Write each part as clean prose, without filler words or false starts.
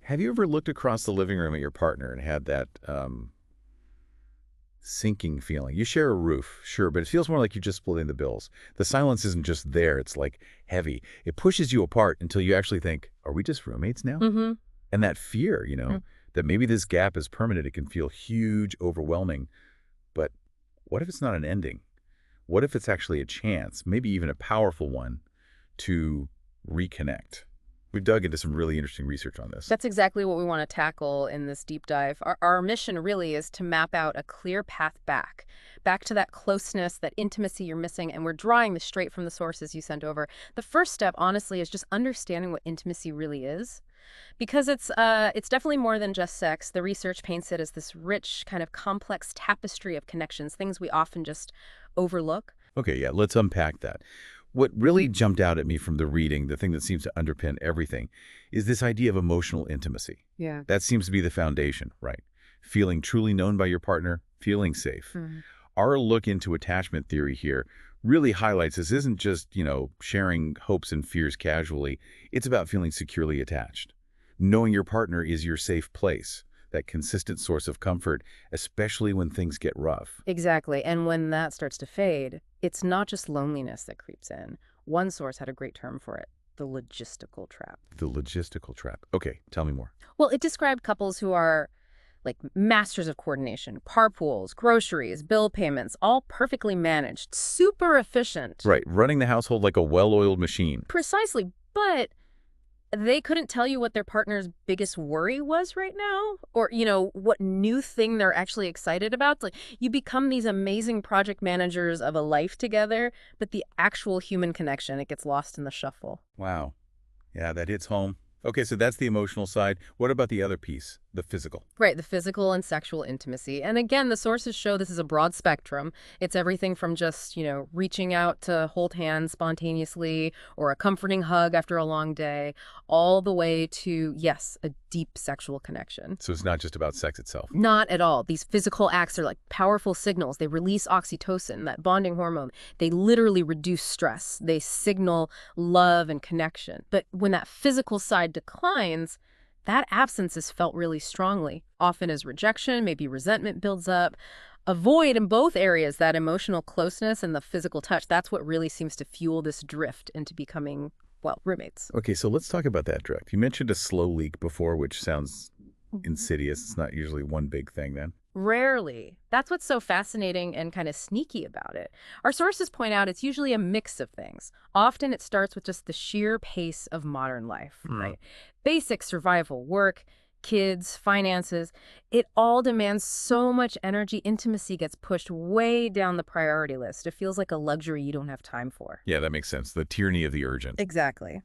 Have you ever looked across the living room at your partner and had that sinking feeling? You share a roof, sure, but it feels more like you're just splitting the bills. The silence isn't just there, it's like heavy. It pushes you apart until you actually think, are we just roommates now? Mm-hmm. And that fear, that maybe this gap is permanent, it can feel huge, overwhelming. But what if it's not an ending? What if it's actually a chance, maybe even a powerful one, to reconnect? We've dug into some really interesting research on this. That's exactly what we want to tackle in this deep dive. Our mission really is to map out a clear path back to that closeness, that intimacy you're missing, and we're drawing this straight from the sources you sent over. The first step, honestly, is just understanding what intimacy really is. Because it's definitely more than just sex. The research paints it as this rich, kind of complex tapestry of connections, things we often just overlook. Okay, yeah, let's unpack that. What really jumped out at me from the reading, the thing that seems to underpin everything, is this idea of emotional intimacy. Yeah. That seems to be the foundation, right? Feeling truly known by your partner, feeling safe. Mhm. Our look into attachment theory here really highlights this isn't just, sharing hopes and fears casually. It's about feeling securely attached. Knowing your partner is your safe place, that consistent source of comfort, especially when things get rough. Exactly. And when that starts to fade, it's not just loneliness that creeps in. One source had a great term for it, the logistical trap. The logistical trap. Okay, tell me more. Well, it described couples who are like masters of coordination, carpools, groceries, bill payments, all perfectly managed, super efficient. Right, running the household like a well-oiled machine. Precisely. But they couldn't tell you what their partner's biggest worry was right now, or, what new thing they're actually excited about. Like, you become these amazing project managers of a life together, but the actual human connection, it gets lost in the shuffle. Wow. Yeah, that hits home. Okay, so that's the emotional side. What about the other piece, the physical? Right, the physical and sexual intimacy. And again, the sources show this is a broad spectrum. It's everything from just, reaching out to hold hands spontaneously or a comforting hug after a long day, all the way to, yes, a deep sexual connection. So it's not just about sex itself. Not at all. These physical acts are like powerful signals. They release oxytocin, that bonding hormone. They literally reduce stress. They signal love and connection. But when that physical side declines, that absence is felt really strongly, often as rejection, maybe resentment builds up. A void in both areas, that emotional closeness and the physical touch, that's what really seems to fuel this drift into becoming, well, roommates. Okay, so let's talk about that drift. You mentioned a slow leak before, which sounds insidious. It's not usually one big thing then. Rarely. That's what's so fascinating and kind of sneaky about it. Our sources point out it's usually a mix of things. Often it starts with just the sheer pace of modern life, right? Basic survival, work, kids, finances. It all demands so much energy. Intimacy gets pushed way down the priority list. It feels like a luxury you don't have time for. Yeah, that makes sense. The tyranny of the urgent. Exactly.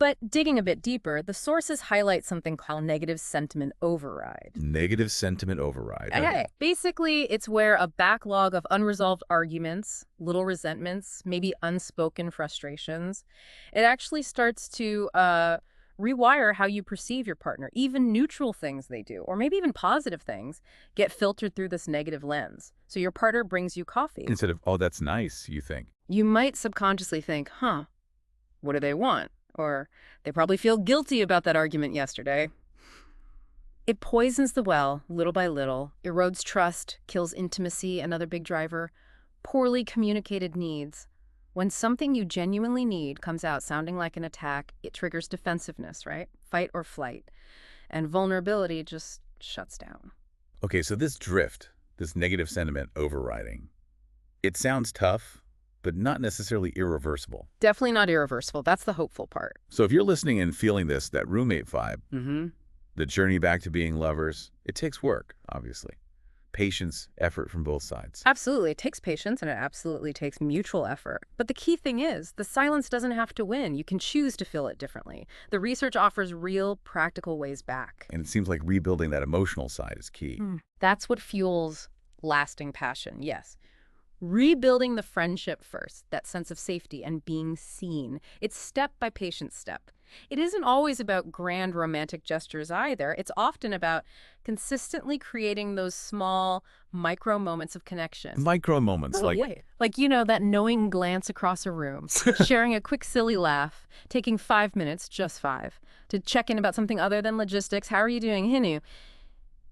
But digging a bit deeper, the sources highlight something called negative sentiment override. Negative sentiment override. Okay. Basically, it's where a backlog of unresolved arguments, little resentments, maybe unspoken frustrations, it actually starts to rewire how you perceive your partner. Even neutral things they do, or maybe even positive things, get filtered through this negative lens. So your partner brings you coffee. Instead of, oh, that's nice, you think. You might subconsciously think, what do they want? Or they probably feel guilty about that argument yesterday. It poisons the well, little by little, erodes trust, kills intimacy, another big driver, poorly communicated needs. When something you genuinely need comes out sounding like an attack, it triggers defensiveness, right? Fight or flight. And vulnerability just shuts down. Okay, so this drift, this negative sentiment overriding, it sounds tough, but not necessarily irreversible. Definitely not irreversible. That's the hopeful part. So if you're listening and feeling this, that roommate vibe, the journey back to being lovers, it takes work, obviously. Patience, effort from both sides. Absolutely. It takes patience and it absolutely takes mutual effort. But the key thing is, the silence doesn't have to win. You can choose to feel it differently. The research offers real, practical ways back. And it seems like rebuilding that emotional side is key. That's what fuels lasting passion, yes. Rebuilding the friendship first, that sense of safety and being seen. It's step by patient step. It isn't always about grand romantic gestures either. It's often about consistently creating those small, micro moments of connection. Micro moments Oh, like, yeah. Like, that knowing glance across a room, sharing a quick silly laugh, taking 5 minutes, just five, to check in about something other than logistics. How are you doing, Hinu?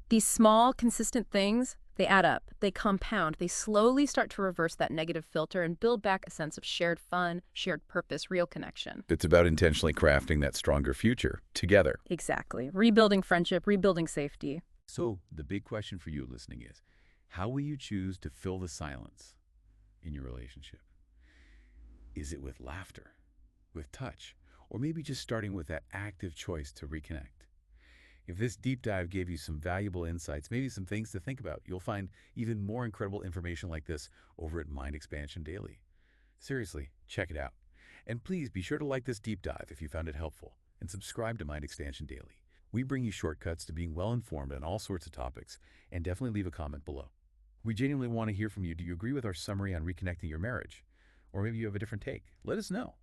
These small, consistent things, they add up, they compound, they slowly start to reverse that negative filter and build back a sense of shared fun, shared purpose, real connection. it's about intentionally crafting that stronger future together. Exactly. Rebuilding friendship, rebuilding safety. So the big question for you listening is, how will you choose to fill the silence in your relationship? Is it with laughter, with touch, or maybe just starting with that active choice to reconnect? If this deep dive gave you some valuable insights, maybe some things to think about, you'll find even more incredible information like this over at Mind Expansion Daily. Seriously, check it out. And please be sure to like this deep dive if you found it helpful, and subscribe to Mind Expansion Daily. We bring you shortcuts to being well-informed on all sorts of topics, and definitely leave a comment below. We genuinely want to hear from you. Do you agree with our summary on reconnecting your marriage? Or maybe you have a different take? Let us know.